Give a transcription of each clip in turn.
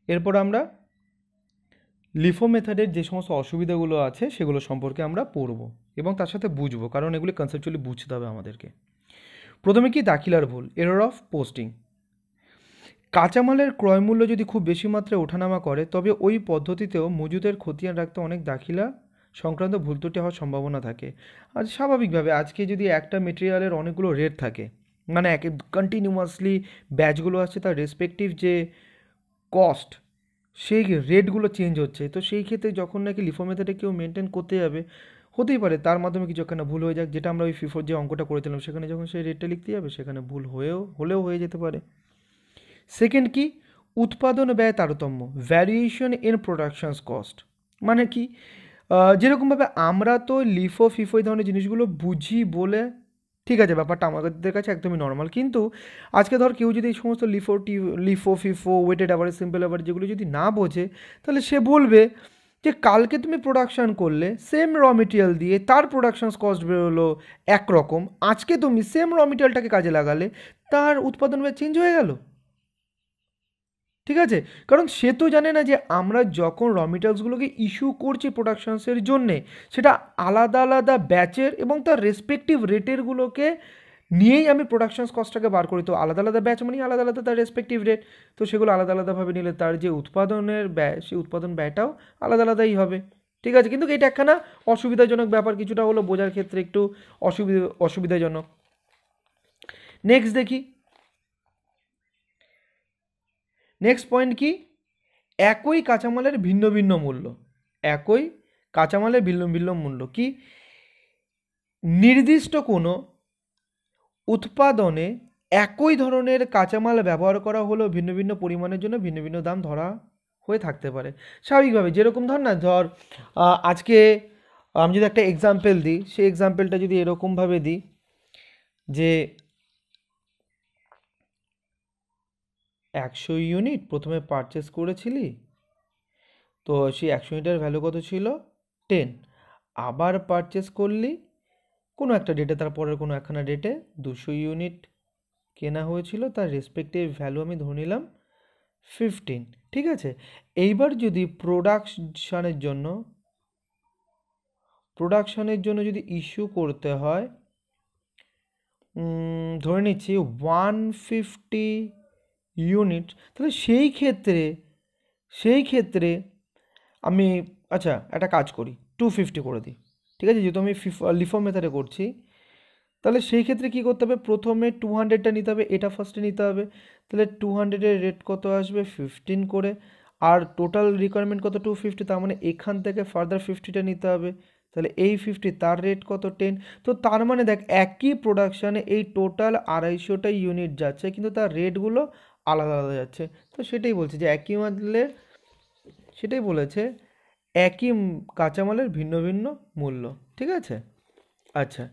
এরপর আমরা লিফো মেথডের যে সমস্ত অসুবিধাগুলো আছে সেগুলো সম্পর্কে আমরা পড়ব এবং তার সাথে বুঝবো, কারণ এগুলি কনসেপচুয়ালি বুঝতে হবে আমাদেরকে। প্রথমে কি দাখিলার ভুল, এরর অফ পোস্টিং। কাঁচামালের ক্রয়মূল্য যদি খুব বেশি মাত্রায় ওঠানামা করে তবে ওই পদ্ধতিতেও মজুদের খতিয়ান রাখতে অনেক দাখিলা সংক্রান্ত ভুল ত্রুটি হওয়ার সম্ভাবনা থাকে। আর স্বাভাবিকভাবে আজকে যদি একটা মেটেরিয়ালের অনেকগুলো রেট থাকে, মানে এক কন্টিনিউয়াসলি ব্যাচগুলো আসছে, তার রেসপেক্টিভ যে কস্ট সেই রেটগুলো চেঞ্জ হচ্ছে, তো সেই ক্ষেত্রে যখন নাকি লিফো মেথডে কেউ মেনটেন করতে যাবে, হতেই পারে তার মাধ্যমে কিছু একটা ভুল হয়ে যাক, যেটা আমরা ওই ফিফোর যে অঙ্কটা করেছিলাম সেখানে যখন সেই রেটটা লিখতে যাবে সেখানে ভুল হলেও হয়ে যেতে পারে। সেকেন্ড কি, উৎপাদন ব্যয় তারতম্য, ভ্যারিয়েশন ইন প্রোডাকশনস কস্ট। মানে কি, যেরকমভাবে আমরা তো লিফো ফিফো এই ধরনের জিনিসগুলো বুঝি বলে ঠিক আছে, ব্যাপারটা আমাদের কাছে একদমই নর্মাল, কিন্তু আজকে ধর কেউ যদি এই সমস্ত LIFO FIFO weighted average simple average যেগুলো যদি না বোঝে, তাহলে সে বলবে যে কালকে তুমি প্রোডাকশন করলে সেম র মেটেরিয়াল দিয়ে, তার প্রোডাকশন কস্ট বেরোলো একরকম, আজকে তুমি সেম র মেটেরিয়ালটাকে কাজে লাগালে তার উৎপাদন ব্যয় চেঞ্জ হয়ে গেল। ঠিক আছে, কারণ সে তো জানে না যে আমরা যখন র মেটেরিয়ালসগুলোকে ইস্যু করছি প্রোডাকশনসের জন্যে, সেটা আলাদা আলাদা ব্যাচের এবং তার রেসপেক্টিভ রেটেরগুলোকে নিয়েই আমি প্রোডাকশন কস্টটাকে বার করি। তো আলাদা আলাদা ব্যাচ মানে আলাদা আলাদা তার রেসপেক্টিভ রেট, তো সেগুলো আলাদা আলাদাভাবে নিলে তার যে উৎপাদনের ব্যয়, সেই উৎপাদন ব্যয়টাও আলাদা আলাদাই হবে। ঠিক আছে, কিন্তু এটা একখানা অসুবিধাজনক ব্যাপার, কিছুটা হলো বোঝার ক্ষেত্রে একটু অসুবিধাজনক। নেক্সট দেখি, নেক্সট পয়েন্ট কি, একই কাঁচামালের ভিন্ন ভিন্ন মূল্য। একই কাঁচামালের ভিন্ন ভিন্ন মূল্য কি, নির্দিষ্ট কোনো উৎপাদনে একই ধরনের কাঁচামাল ব্যবহার করা হলেও ভিন্ন ভিন্ন পরিমাণের জন্য ভিন্ন ভিন্ন দাম ধরা হয়ে থাকতে পারে। স্বাভাবিকভাবে যেরকম ধর না, ধর আজকে আমি যদি একটা এক্সাম্পল দিই, সেই এক্সাম্পলটা যদি এরকমভাবে দিই যে 100 ইউনিট প্রথমে পারচেস করেছিলি, তো সেই 100 ইউনিটের ভ্যালু কত ছিল 10, আবার পারচেস করলি কোনো একটা ডেটে, তারপরের কোনো একখানা ডেটে 200 ইউনিট কেনা হয়েছিল, তার রেসপেক্টিভ ভ্যালু আমি ধরে নিলাম 15। ঠিক আছে, এইবার যদি প্রোডাকশনের জন্য যদি ইস্যু করতে হয়, ধরে নিচ্ছি 150 ইউনিট, তাহলে সেই ক্ষেত্রে আমি, আচ্ছা একটা কাজ করি 250 করে দিই। ঠিক আছে, যেহেতু আমি লিফো মেথডে করছি, তাহলে সেই ক্ষেত্রে কী করতে হবে, প্রথমে 200টা নিতে হবে, এটা ফার্স্টে নিতে হবে। তাহলে 200-এর রেট কত আসবে 15 করে, আর টোটাল রিকোয়ারমেন্ট কত 250, তার মানে এখান থেকে ফার্দার 50টা নিতে হবে, তাহলে এই 50 তার রেট কত 10। তো তার মানে দেখ একই প্রোডাকশানে এই টোটাল 250টা ইউনিট যাচ্ছে, কিন্তু তার রেটগুলো আলাদা আলাদা যাচ্ছে। তো সেটাই বলছে যে একই মালের, সেটাই বলেছে একই কাঁচামালের ভিন্ন ভিন্ন মূল্য। ঠিক আছে, আচ্ছা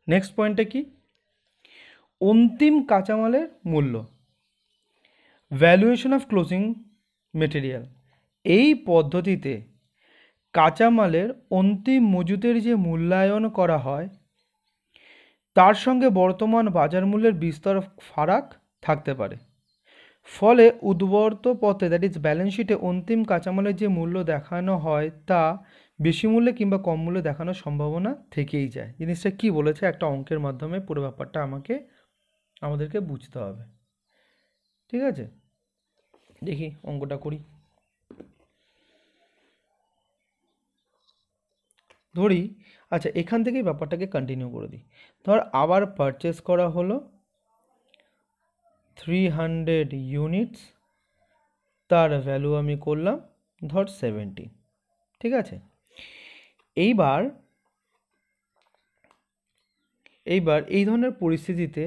নেক্সট পয়েন্টটা কি, অন্তিম কাঁচামালের মূল্য, ভ্যালুয়েশন অফ ক্লোজিং মেটেরিয়াল। এই পদ্ধতিতে কাঁচামালের অন্তিম মজুতের যে মূল্যায়ন করা হয় তার সঙ্গে বর্তমান বাজার মূল্যের বিস্তর ফারাক থাকতে পারে। ফলে উদ্বর্ত পথে, দ্যাট ইজ ব্যালেন্স শিটে, অন্তিম কাঁচামালের যে মূল্য দেখানো হয় তা বেশি মূল্যে কিংবা কম মূল্যে দেখানোর সম্ভাবনা থেকেই যায়। জিনিসটা কি বলেছে একটা অঙ্কের মাধ্যমে পুরো ব্যাপারটা আমাদেরকে বুঝতে হবে। ঠিক আছে, দেখি অঙ্কটা করি। ধরি, আচ্ছা এখান থেকেই ব্যাপারটাকে কন্টিনিউ করে দিই। ধর আবার পারচেস করা হলো 300 ইউনিটস, তার ভ্যালু আমি করলাম ধর 70। ঠিক আছে, এইবার এই ধরনের পরিস্থিতিতে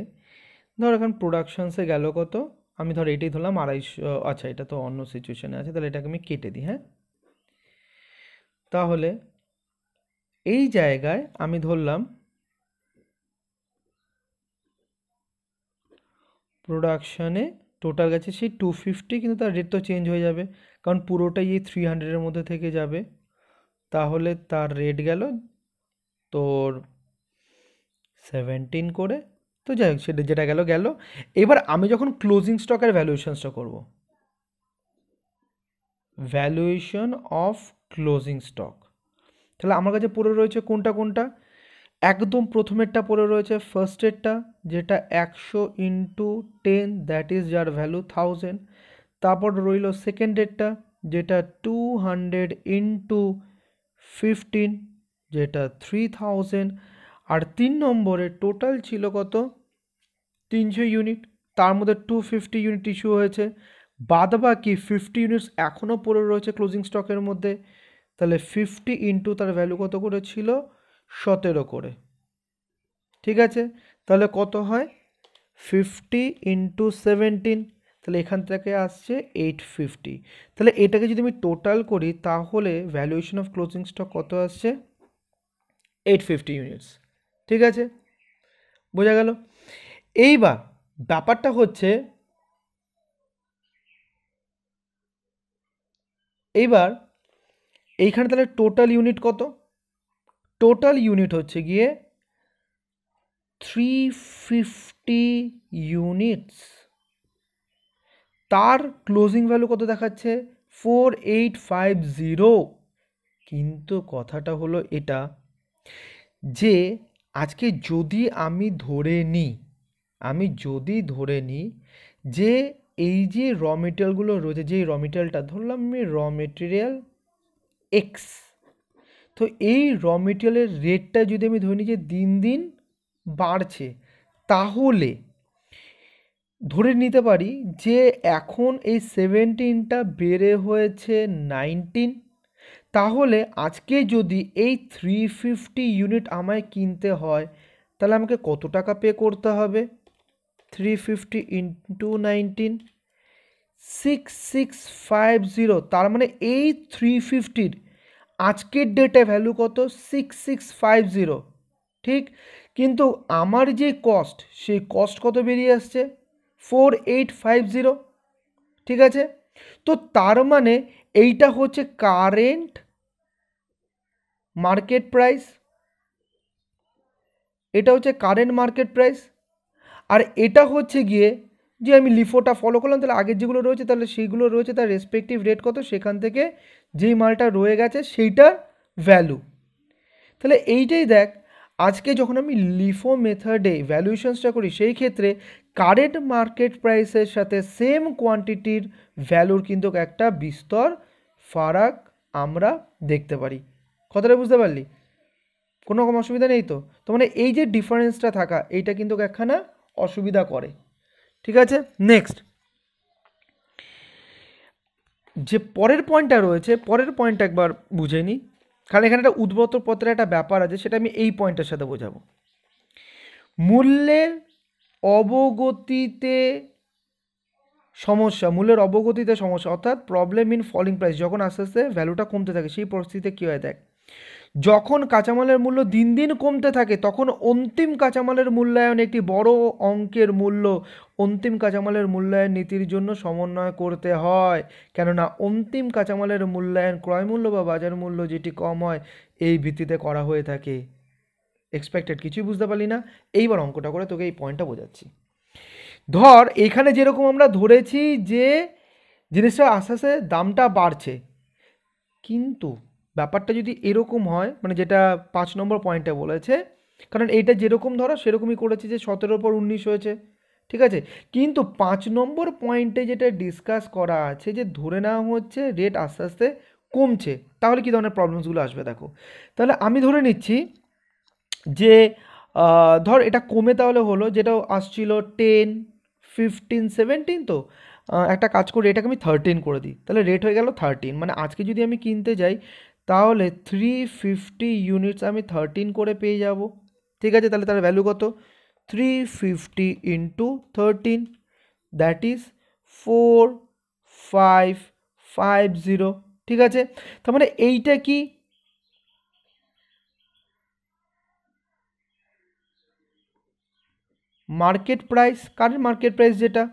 ধর এখন প্রোডাকশনসে গেল কত, আমি ধর এটাই ধরলাম 250, আচ্ছা এটা তো অন্য সিচুয়েশানে আছে, তাহলে এটাকে আমি কেটে দিই। হ্যাঁ, তাহলে এই জায়গায় আমি ধরলাম প্রোডাকশানে টোটাল গেছে সেই 250, কিন্তু তার রেট তো চেঞ্জ হয়ে যাবে, কারণ পুরোটাই এই 300-এর মধ্যে থেকে যাবে। তাহলে তার রেট গেল তোর 17 করে, তো যাই হোক, সেটা যেটা গেল গেল। এবার আমি যখন ক্লোজিং স্টকের ভ্যালুয়েশনসটা করব, ভ্যালুয়েশন অফ ক্লোজিং স্টক, তাহলে আমার কাছে পড়ে রয়েছে কোনটা কোনটা, একদম প্রথমেরটা পড়ে রয়েছে ফার্স্টেরটা, যেটা 100 × 10, দ্যাট ইজ যার ভ্যালু 1000। তারপর রইল সেকেন্ডেরটা, যেটা 200 × 15, যেটা 3000। আর 3 নম্বরে টোটাল ছিল কত, 300 ইউনিট, তার মধ্যে 250 ইউনিট ইস্যু হয়েছে, বাদ বাকি 50 ইউনিটস এখনও পড়ে রয়েছে ক্লোজিং স্টকের মধ্যে। তাহলে 50 ইন্টু তার ভ্যালু কত করে ছিল, 17 করে। ঠিক আছে, তাহলে কত হয়, 50 × 17, তাহলে এখান থেকে আসছে 850। তাহলে এটাকে যদি আমি টোটাল করি তাহলে ভ্যালুয়েশন অফ ক্লোজিং স্টক কত আসছে, 850 ইউনিটস। ঠিক আছে, বোঝা গেল। এইবার ব্যাপারটা হচ্ছে, এইবার এইখানে তাহলে টোটাল ইউনিট কত, টোটাল ইউনিট হচ্ছে গিয়ে 350 ইউনিটস, তার ক্লোজিং ভ্যালু কত দেখাচ্ছে, 4850। কিন্তু কথাটা হলো এটা যে আজকে যদি আমি ধরে নিই যে এই যে র মেটেরিয়ালগুলো রয়েছে, যে র মেটেরিয়ালটা ধরলাম আমি র মেটেরিয়াল এক্স, তো এই র মেটেরিয়ালের রেটটা যদি আমি ধরে নিই যে দিন দিন বাড়ছে, তাহলে ধরে নিতে পারি যে এখন এই 17টা বেড়ে হয়েছে 19। তাহলে আজকে যদি এই 350 ইউনিট আমায় কিনতে হয়, তাহলে আমাকে কত টাকা পে করতে হবে, 350 × 19, 6650। তার মানে এই 350-র আজকের ডেটে ভ্যালু কত, 6650। ঠিক, কিন্তু আমার যে কস্ট, সেই কস্ট কত বেরিয়ে আসছে, 4850। ঠিক আছে, তো তার মানে এইটা হচ্ছে কারেন্ট মার্কেট প্রাইস, এটা হচ্ছে কারেন্ট মার্কেট প্রাইস। আর এটা হচ্ছে গিয়ে যে আমি লিফোটা ফলো করলাম, তাহলে আগের যেগুলো রয়েছে তাহলে সেইগুলো রয়েছে তার রেসপেক্টিভ রেট কত, সেখান থেকে যেই মালটা রয়ে গেছে সেইটার ভ্যালু। তাহলে এইটাই দেখ, আজকে যখন আমি লিফো মেথডে ভ্যালুয়েশনসটা করি, সেই ক্ষেত্রে কারেন্ট মার্কেট প্রাইসের সাথে সেম কোয়ান্টিটির ভ্যালুর কিন্তু একটা বিস্তর ফারাক আমরা দেখতে পারি। কথাটা বুঝতে পারলি, কোনো রকম অসুবিধা নেই তো? তো মানে এই যে ডিফারেন্সটা থাকা, এইটা কিন্তু একখানা অসুবিধা করে। ঠিক আছে, নেক্সট যে পরের পয়েন্টটা রয়েছে, পরের পয়েন্টটা একবার বুঝে নিই, কারণ এখানে একটা উদ্ভূত পত্রের একটা ব্যাপার আছে, সেটা আমি এই পয়েন্টের সাথে বোঝাবো। মূল্যের অবগতিতে সমস্যা, অর্থাৎ প্রবলেম ইন ফলিং প্রাইস, যখন আস্তে আস্তে ভ্যালুটা কমতে থাকে, সেই পরিস্থিতিতে কী হয় দেখ, যখন কাঁচামালের মূল্য দিন দিন কমতে থাকে, তখন অন্তিম কাঁচামালের মূল্যায়ন একটি বড় অঙ্কের মূল্য অন্তিম কাঁচামালের মূল্যায়ন নীতির জন্য সমন্বয় করতে হয়। কেননা অন্তিম কাঁচামালের মূল্যায়ন ক্রয় মূল্য বা বাজার মূল্য যেটি কম হয়, এই ভিত্তিতে করা হয়ে থাকে। এক্সপেক্টেড কিছুই বুঝতে পারলি না? এইবার অঙ্কটা করে তোকে এই পয়েন্টটা বোঝাচ্ছি। ধর এখানে যেরকম আমরা ধরেছি যে জিনিসটা আস্তে আস্তে দামটা বাড়ছে, কিন্তু ব্যাপারটা যদি এরকম হয়, মানে যেটা 5 নম্বর পয়েন্টে বলেছে, কারণ এইটা যেরকম ধরো সেরকমই করেছে যে 17-র পর 19 হয়েছে। ঠিক আছে, কিন্তু 5 নম্বর পয়েন্টে যেটা ডিসকাস করা আছে যে ধরে নেওয়া হচ্ছে রেট আস্তে আস্তে কমছে, তাহলে কী ধরনের প্রবলেমসগুলো আসবে দেখো। তাহলে আমি ধরে নিচ্ছি যে ধর এটা কমে তাহলে হলো, যেটা আসছিল 10, 15, 17, তো একটা কাজ করি, এটাকে আমি 13 করে দিই, তাহলে রেট হয়ে গেল 13। মানে আজকে যদি আমি কিনতে যাই তাহলে 350 ইউনিটস আমি 13 করে পেয়ে যাব। ঠিক আছে, তাহলে তার ভ্যালু কত, 350 × 13, দ্যাট ইজ 4550। ঠিক আছে, তার মানে এইটা কি, market price, current market price যেটা।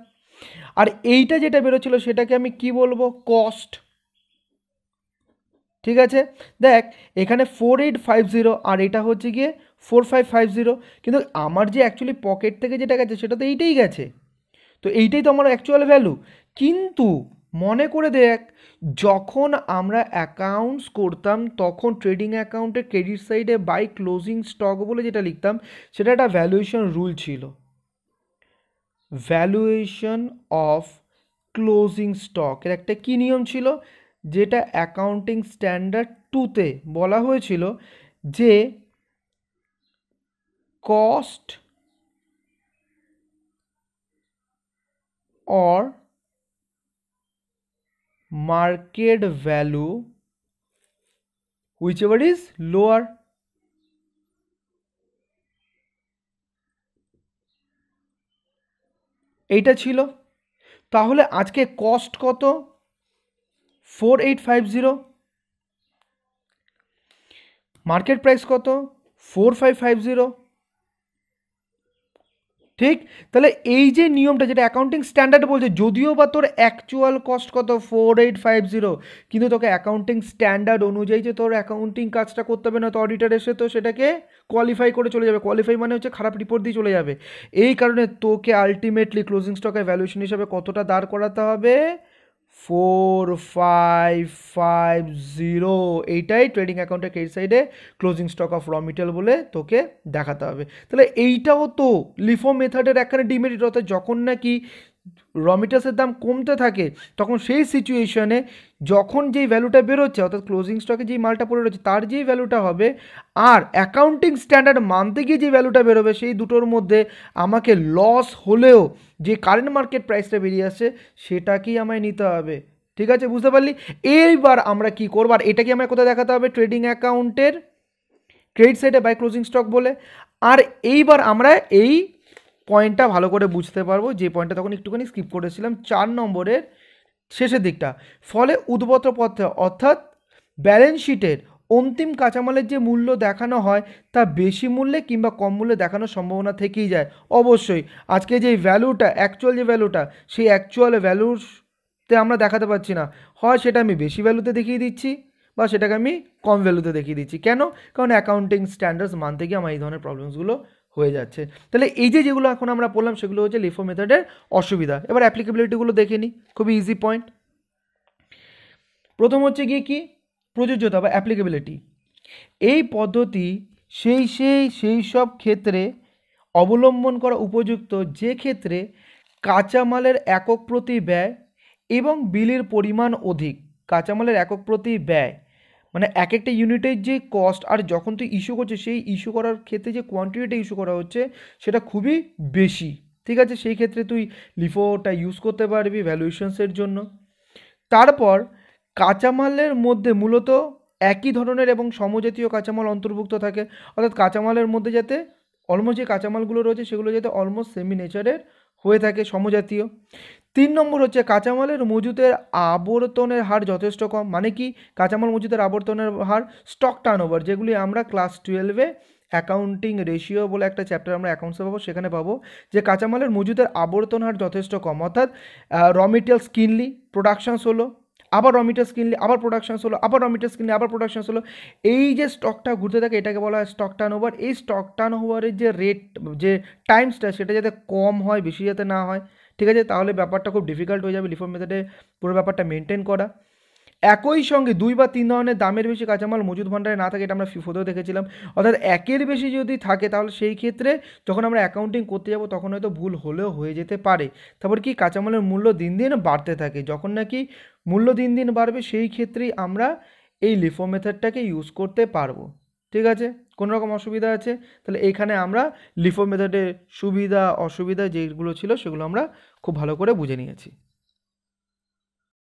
আর এইটা যেটা বেরোচ্ছিল সেটাকে আমি কি বলবো, কস্ট। ঠিক আছে, দেখ এখানে 4850 আর এটা হচ্ছে গিয়ে 4550, কিন্তু আমার যে অ্যাকচুয়ালি পকেট থেকে যেটা গেছে সেটা তো এইটাই গেছে, তো এইটাই তো আমার অ্যাকচুয়াল ভ্যালু। কিন্তু মনে করে দেখ, যখন আমরা অ্যাকাউন্টস করতাম তখন ট্রেডিং অ্যাকাউন্টে ক্রেডিট সাইডে বাই ক্লোজিং স্টক বলে যেটা লিখতাম, সেটা একটা ভ্যালুয়েশন রুল ছিল, ভ্যালুয়েশন অফ ক্লোজিং স্টকের একটা কী নিয়ম ছিল, যেটা অ্যাকাউন্টিং স্ট্যান্ডার্ড 2-তে বলা হয়েছিল যে cost or market value whichever is lower। এইটা ছিল। তাহলে আজকে কস্ট কত? 4850, মার্কেট প্রাইস কত? 4550, ঠিক? তাহলে এই যে নিয়মটা যেটা অ্যাকাউন্টিং স্ট্যান্ডার্ড বলছে, যদিও বা তোর অ্যাকচুয়াল কস্ট কত 4850, কিন্তু তোকে অ্যাকাউন্টিং স্ট্যান্ডার্ড অনুযায়ী যে তোর অ্যাকাউন্টিং কাজটা করতে হবে না, তো অডিটার এসে তো সেটাকে কোয়ালিফাই করে চলে যাবে। কোয়ালিফাই মানে হচ্ছে খারাপ রিপোর্ট দিয়ে চলে যাবে। এই কারণে তোকে আলটিমেটলি ক্লোজিং স্টকের ভ্যালুয়েশন হিসাবে কতটা দাঁড় করাতে হবে? 4550, এইটাই ট্রেডিং অ্যাকাউন্টের ক্রেডিট সাইডে ক্লোজিং স্টক অফ র মেটেরিয়াল বলে তোকে দেখাতে হবে। তাহলে এইটাও তো লিফো মেথডের একখানে ডিমেরিট, অর্থাৎ যখন নাকি র মেটেরিয়ালসের দাম কমতে থাকে তখন সেই সিচুয়েশনে যখন যেই ভ্যালুটা বেরোচ্ছে, অর্থাৎ ক্লোজিং স্টকে যেই মালটা পড়ে রয়েছে তার যেই ভ্যালুটা হবে আর অ্যাকাউন্টিং স্ট্যান্ডার্ড মানতে গিয়ে যে ভ্যালুটা বেরোবে, সেই দুটোর মধ্যে আমাকে লস হলেও যে কারেন্ট মার্কেট প্রাইসটা বেরিয়ে আসছে সেটাকেই আমায় নিতে হবে। ঠিক আছে, বুঝতে পারলি? এইবার আমরা কি করবো, আর এটাকে আমায় কোথায় দেখাতে হবে? ট্রেডিং অ্যাকাউন্টের ক্রেডিট সাইডে বাই ক্লোজিং স্টক বলে। আর এইবার আমরা এই পয়েন্টটা ভালো করে বুঝতে পারবো, যে পয়েন্টটা তখন একটুখানি স্কিপ করেছিলাম 4 নম্বরের শেষের দিকটা। ফলে উদ্বত্ত পথে অর্থাৎ ব্যালেন্স শিটের অন্তিম কাঁচামালের যে মূল্য দেখানো হয় তা বেশি মূল্যে কিংবা কম মূল্যে দেখানোর সম্ভাবনা থেকেই যায়। অবশ্যই আজকে যে ভ্যালুটা, অ্যাকচুয়াল যে ভ্যালুটা, সেই অ্যাকচুয়াল ভ্যালুতে আমরা দেখাতে পারছি না, হয় সেটা আমি বেশি ভ্যালুতে দেখিয়ে দিচ্ছি বা সেটাকে আমি কম ভ্যালুতে দেখিয়ে দিচ্ছি। কেন? কারণ অ্যাকাউন্টিং স্ট্যান্ডার্ডস মানতে গিয়ে আমার এই ধরনের প্রবলেমসগুলো হয়ে যাচ্ছে। তাহলে এই যে যেগুলো এখন আমরা পড়লাম সেগুলো হচ্ছে লিফো মেথডের অসুবিধা। এবার অ্যাপ্লিকেবিলিটিগুলো দেখে নিই, খুবই ইজি পয়েন্ট। প্রথম হচ্ছে গিয়ে কি? প্রযোজ্যতা বা অ্যাপ্লিকেবিলিটি। এই পদ্ধতি সেই সব ক্ষেত্রে অবলম্বন করা উপযুক্ত যে ক্ষেত্রে কাঁচামালের একক প্রতি ব্যয় এবং বিলের পরিমাণ অধিক। কাঁচামালের একক প্রতি ব্যয় মানে এক একটা ইউনিটের যে কস্ট, আর যখন তুই ইস্যু করছিস সেই ইস্যু করার ক্ষেত্রে যে কোয়ান্টিটিটা ইস্যু করা হচ্ছে সেটা খুবই বেশি। ঠিক আছে, সেই ক্ষেত্রে তুই লিফোটা ইউজ করতে পারবি ভ্যালুয়েশনসের জন্য। তারপর কাঁচামালের মধ্যে মূলত একই ধরনের এবং সমজাতীয় কাঁচামাল অন্তর্ভুক্ত থাকে, অর্থাৎ কাঁচামালের মধ্যে যাতে অলমোস্ট যে কাঁচামালগুলো রয়েছে সেগুলো যাতে অলমোস্ট সেমি নেচারের হয়ে থাকে, সমজাতীয়। 3 নম্বর হচ্ছে কাঁচামালের মজুতের আবর্তনের হার যথেষ্ট কম। মানে কি? কাঁচামাল মজুতের আবর্তনের হার, স্টক টার্নওভার, যেগুলি আমরা ক্লাস 12-এ অ্যাকাউন্টিং রেশিও বলে একটা চ্যাপ্টার আমরা অ্যাকাউন্টসে পাবো, সেখানে পাবো যে কাঁচামালের মজুতের আবর্তন হার যথেষ্ট কম। অর্থাৎ র মেটেরিয়ালস কিনলি, প্রোডাকশানস হলো, আবার র মেটেরিয়ালস কিনলি, আবার প্রোডাকশানস হলো, আবার র মেটেরিয়ালস কিনলি, আবার প্রোডাকশানস হলো। এই যে স্টকটা ঘুরতে থাকে এটাকে বলা হয় স্টক টার্নওভার। এই স্টক টার্নওভারের যে রেট, যে টাইমসটা, সেটা যাতে কম হয়, বেশি যাতে না হয়। ঠিক আছে, তাহলে ব্যাপারটা খুব ডিফিকাল্ট হয়ে যাবে লিফো মেথডে পুরো ব্যাপারটা মেনটেন করা। একই সঙ্গে 2 বা 3 ধরনের দামের বেশি কাঁচামাল মজুদ ভাণ্ডারে না থাকে, এটা আমরা ফিফোতেও দেখেছিলাম। অর্থাৎ একের বেশি যদি থাকে তাহলে সেই ক্ষেত্রে যখন আমরা অ্যাকাউন্টিং করতে যাব তখন হয়তো ভুল হলেও হয়ে যেতে পারে। তারপর কি? কাঁচামালের মূল্য দিন দিন বাড়তে থাকে। যখন নাকি মূল্য দিন দিন বাড়বে সেই ক্ষেত্রেই আমরা এই লিফো মেথডটাকে ইউজ করতে পারবো। ঠিক আছে, কোনো রকম অসুবিধা আছে? তাহলে এইখানে আমরা লিফো মেথডের সুবিধা অসুবিধা যেগুলো ছিল সেগুলো আমরা খুব ভালো করে বুঝে নিয়েছি।